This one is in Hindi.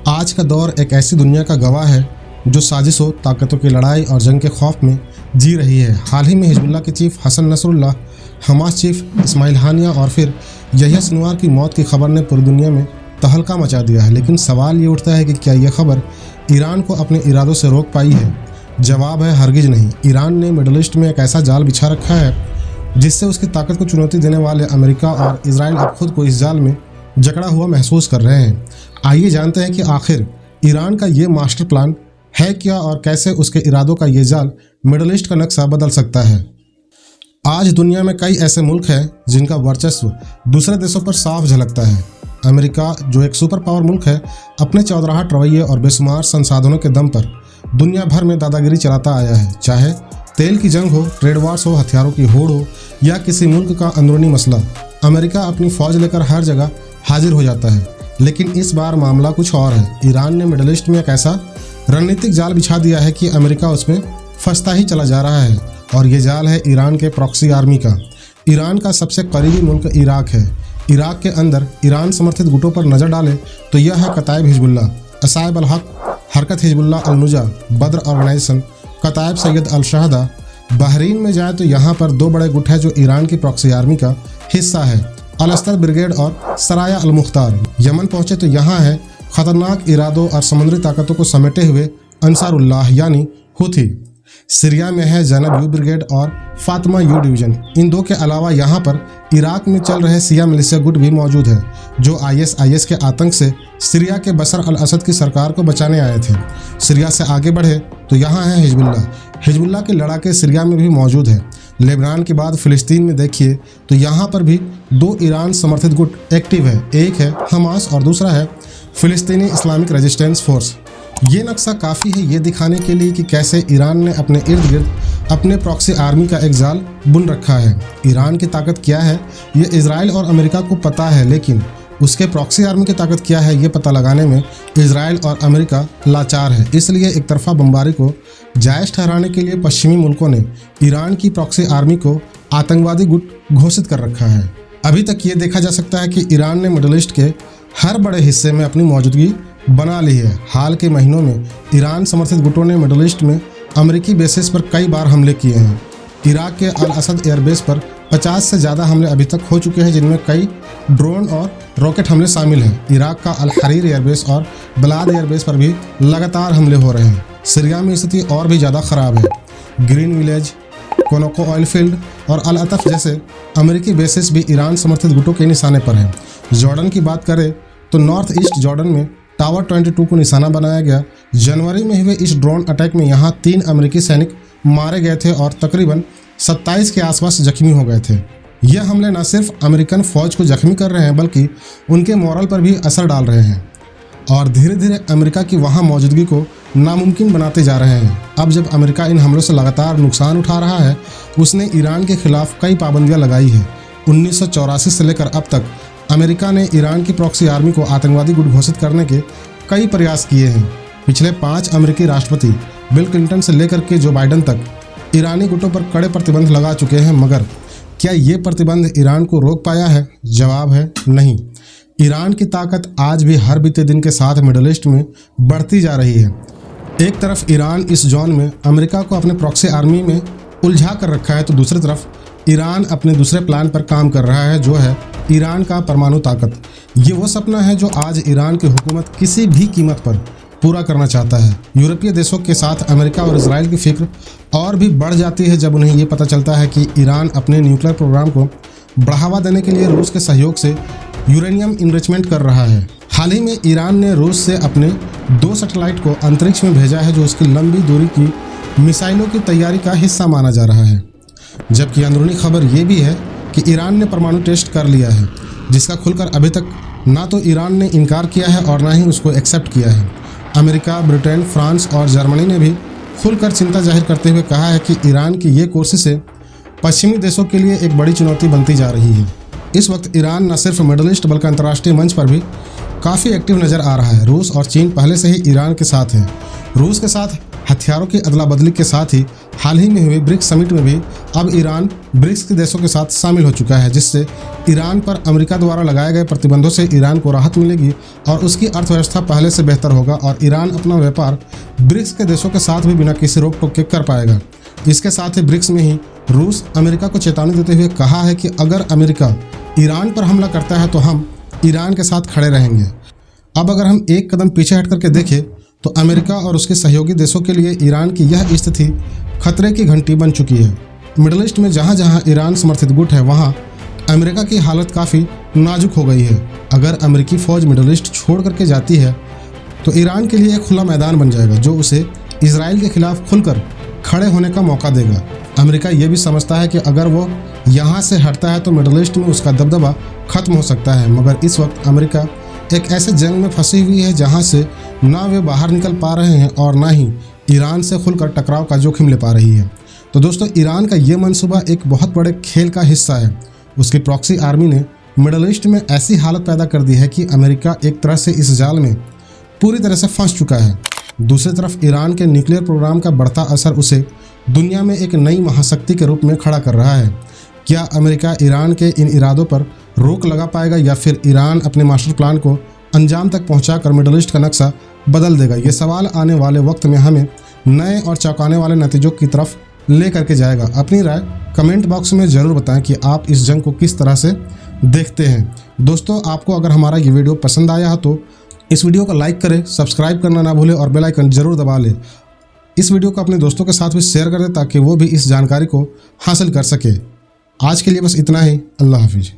आज का दौर एक ऐसी दुनिया का गवाह है जो साजिशों, ताकतों की लड़ाई और जंग के खौफ में जी रही है। हाल ही में हिजबुल्लाह के chief Hassan Nasrallah, Hamas chief Ismail Haniyeh और फिर यहिया सिनवार की मौत की खबर ने पूरी दुनिया में तहलका मचा दिया है। लेकिन सवाल ये उठता है कि क्या यह खबर ईरान को अपने इरादों से रोक पाई है? जवाब है हरगिज नहीं। ईरान ने मिडल ईस्ट में एक ऐसा जाल बिछा रखा है जिससे उसकी ताकत को चुनौती देने वाले अमेरिका और इजराइल अब खुद को इस जाल में जकड़ा हुआ महसूस कर रहे हैं। आइए जानते हैं कि आखिर ईरान का ये मास्टर प्लान है क्या और कैसे उसके इरादों का ये जाल मिडल ईस्ट का नक्शा बदल सकता है। आज दुनिया में कई ऐसे मुल्क हैं जिनका वर्चस्व दूसरे देशों पर साफ झलकता है। अमेरिका, जो एक सुपर पावर मुल्क है, अपने चौधराहट रवैये और बेशुमार संसाधनों के दम पर दुनिया भर में दादागिरी चलाता आया है। चाहे तेल की जंग हो, ट्रेड वार्स हो, हथियारों की होड़ हो या किसी मुल्क का अंदरूनी मसला, अमेरिका अपनी फौज लेकर हर जगह हाजिर हो जाता है। लेकिन इस बार मामला कुछ और है। ईरान ने मिडल ईस्ट में एक ऐसा रणनीतिक जाल बिछा दिया है कि अमेरिका उसमें फंसता ही चला जा रहा है। और ये जाल है ईरान के प्रॉक्सी आर्मी का। ईरान का सबसे करीबी मुल्क इराक है। इराक के अंदर ईरान समर्थित गुटों पर नज़र डालें तो यह है कताइब हिजबुल्लाह, असाइब अल हक, हरकत हिजबुल्लाह अल नुजा, बद्र ऑर्गेनाइजेशन, कताइब सैयद अल शहदा। बहरीन में जाए तो यहाँ पर दो बड़े गुट हैं जो ईरान की प्रॉक्सी आर्मी का हिस्सा है, अल अस्तर ब्रिगेड और सराया अल मुख्तार। यमन पहुँचे तो यहाँ है खतरनाक इरादों और समुद्री ताकतों को समेटे हुए अंसारुल्लाह यानी हुथी। सीरिया में है जैनब यू ब्रिगेड और फातिमा यू डिवीज़न। इन दो के अलावा यहाँ पर इराक में चल रहे शिया मिलिशिया गुट भी मौजूद है जो ISIS के आतंक से सीरिया के बशर अल असद की सरकार को बचाने आए थे। सीरिया से आगे बढ़े तो यहाँ है हिजबुल्लाह। हिजबुल्लाह के लड़ाके सीरिया में भी मौजूद है। लेबनान के बाद फ़िलिस्तीन में देखिए तो यहाँ पर भी दो ईरान समर्थित गुट एक्टिव है। एक है हमास और दूसरा है फ़िलिस्तीनी इस्लामिक रेजिस्टेंस फोर्स। ये नक्शा काफ़ी है ये दिखाने के लिए कि कैसे ईरान ने अपने इर्द गिर्द अपने प्रॉक्सी आर्मी का एक जाल बुन रखा है। ईरान की ताकत क्या है ये इजराइल और अमेरिका को पता है, लेकिन उसके प्रॉक्सी आर्मी की ताकत क्या है ये पता लगाने में इजराइल और अमेरिका लाचार है। इसलिए एक तरफा बमबारी को जायज़ ठहराने के लिए पश्चिमी मुल्कों ने ईरान की प्रॉक्सी आर्मी को आतंकवादी गुट घोषित कर रखा है। अभी तक ये देखा जा सकता है कि ईरान ने मिडल ईस्ट के हर बड़े हिस्से में अपनी मौजूदगी बना ली है। हाल के महीनों में ईरान समर्थित गुटों ने मिडल ईस्ट में अमेरिकी बेसिस पर कई बार हमले किए हैं। इराक के अल असद एयरबेस पर 50 से ज़्यादा हमले अभी तक हो चुके हैं, जिनमें कई ड्रोन और रॉकेट हमले शामिल हैं। इराक का अल हरीर एयरबेस और बलाद एयरबेस पर भी लगातार हमले हो रहे हैं। सीरिया में स्थिति और भी ज़्यादा ख़राब है। Green village, Conoco oil field और अल अतफ जैसे अमेरिकी बेसिस भी ईरान समर्थित गुटों के निशाने पर हैं। जॉर्डन की बात करें तो नॉर्थ ईस्ट जॉर्डन में टावर 22 को निशाना बनाया गया। जनवरी में हुए इस ड्रोन अटैक में यहाँ 3 अमेरिकी सैनिक मारे गए थे और तकरीबन 27 के आसपास जख्मी हो गए थे। यह हमले न सिर्फ अमेरिकन फ़ौज को जख्मी कर रहे हैं बल्कि उनके मोरल पर भी असर डाल रहे हैं और धीरे धीरे अमेरिका की वहाँ मौजूदगी को नामुमकिन बनाते जा रहे हैं। अब जब अमेरिका इन हमलों से लगातार नुकसान उठा रहा है, उसने ईरान के खिलाफ कई पाबंदियाँ लगाई है। 1984 से लेकर अब तक अमेरिका ने ईरान की प्रॉक्सी आर्मी को आतंकवादी गुट घोषित करने के कई प्रयास किए हैं। पिछले 5 अमेरिकी राष्ट्रपति बिल क्लिंटन से लेकर के जो बाइडन तक ईरानी गुटों पर कड़े प्रतिबंध लगा चुके हैं, मगर क्या ये प्रतिबंध ईरान को रोक पाया है? जवाब है नहीं। ईरान की ताकत आज भी हर बीते दिन के साथ मिडल ईस्ट में बढ़ती जा रही है। एक तरफ ईरान इस जोन में अमेरिका को अपने प्रॉक्सी आर्मी में उलझा कर रखा है तो दूसरी तरफ ईरान अपने दूसरे प्लान पर काम कर रहा है, जो है ईरान का परमाणु ताकत। ये वो सपना है जो आज ईरान की हुकूमत किसी भी कीमत पर पूरा करना चाहता है। यूरोपीय देशों के साथ अमेरिका और इजराइल की फिक्र और भी बढ़ जाती है जब उन्हें ये पता चलता है कि ईरान अपने न्यूक्लियर प्रोग्राम को बढ़ावा देने के लिए रूस के सहयोग से यूरेनियम इनरिचमेंट कर रहा है। हाल ही में ईरान ने रूस से अपने 2 सैटेलाइट को अंतरिक्ष में भेजा है जो उसकी लंबी दूरी की मिसाइलों की तैयारी का हिस्सा माना जा रहा है। जबकि अंदरूनी खबर ये भी है कि ईरान ने परमाणु टेस्ट कर लिया है, जिसका खुलकर अभी तक ना तो ईरान ने इनकार किया है और ना ही उसको एक्सेप्ट किया है। अमेरिका, ब्रिटेन, फ्रांस और जर्मनी ने भी खुलकर चिंता जाहिर करते हुए कहा है कि ईरान की ये कोशिशें पश्चिमी देशों के लिए एक बड़ी चुनौती बनती जा रही है। इस वक्त ईरान न सिर्फ मिडल ईस्ट बल्कि अंतर्राष्ट्रीय मंच पर भी काफ़ी एक्टिव नज़र आ रहा है। रूस और चीन पहले से ही ईरान के साथ हैं। रूस के साथ हथियारों की अदला बदली के साथ ही हाल ही में हुए ब्रिक्स समिट में भी अब ईरान ब्रिक्स के देशों के साथ शामिल हो चुका है, जिससे ईरान पर अमेरिका द्वारा लगाए गए प्रतिबंधों से ईरान को राहत मिलेगी और उसकी अर्थव्यवस्था पहले से बेहतर होगा और ईरान अपना व्यापार ब्रिक्स के देशों के साथ भी बिना किसी रोक टोक के कर पाएगा। इसके साथ ही ब्रिक्स में ही रूस अमेरिका को चेतावनी देते हुए कहा है कि अगर अमेरिका ईरान पर हमला करता है तो हम ईरान के साथ खड़े रहेंगे। अब अगर हम एक कदम पीछे हट करके देखें तो अमेरिका और उसके सहयोगी देशों के लिए ईरान की यह स्थिति खतरे की घंटी बन चुकी है। मिडल ईस्ट में जहां जहां ईरान समर्थित गुट है वहां अमेरिका की हालत काफ़ी नाजुक हो गई है। अगर अमेरिकी फ़ौज मिडल ईस्ट छोड़ करके जाती है तो ईरान के लिए एक खुला मैदान बन जाएगा जो उसे इसराइल के खिलाफ खुलकर खड़े होने का मौका देगा। अमेरिका ये भी समझता है कि अगर वो यहाँ से हटता है तो मिडल ईस्ट में उसका दबदबा खत्म हो सकता है, मगर इस वक्त अमेरिका एक ऐसे जंग में फंसी हुई है जहाँ से ना वे बाहर निकल पा रहे हैं और ना ही ईरान से खुलकर टकराव का जोखिम ले पा रही है। तो दोस्तों, ईरान का ये मंसूबा एक बहुत बड़े खेल का हिस्सा है। उसकी प्रॉक्सी आर्मी ने मिडल ईस्ट में ऐसी हालत पैदा कर दी है कि अमेरिका एक तरह से इस जाल में पूरी तरह से फंस चुका है। दूसरी तरफ ईरान के न्यूक्लियर प्रोग्राम का बढ़ता असर उसे दुनिया में एक नई महाशक्ति के रूप में खड़ा कर रहा है। क्या अमेरिका ईरान के इन इरादों पर रोक लगा पाएगा या फिर ईरान अपने मास्टर प्लान को अंजाम तक पहुंचाकर मिडल ईस्ट का नक्शा बदल देगा? ये सवाल आने वाले वक्त में हमें नए और चौंकाने वाले नतीजों की तरफ ले करके जाएगा। अपनी राय कमेंट बॉक्स में ज़रूर बताएं कि आप इस जंग को किस तरह से देखते हैं। दोस्तों, आपको अगर हमारा ये वीडियो पसंद आया है तो इस वीडियो को लाइक करें, सब्सक्राइब करना ना भूलें और बेल आइकन जरूर दबा लें। इस वीडियो को अपने दोस्तों के साथ भी शेयर कर दें ताकि वो भी इस जानकारी को हासिल कर सके। आज के लिए बस इतना ही। अल्लाह हाफिज़।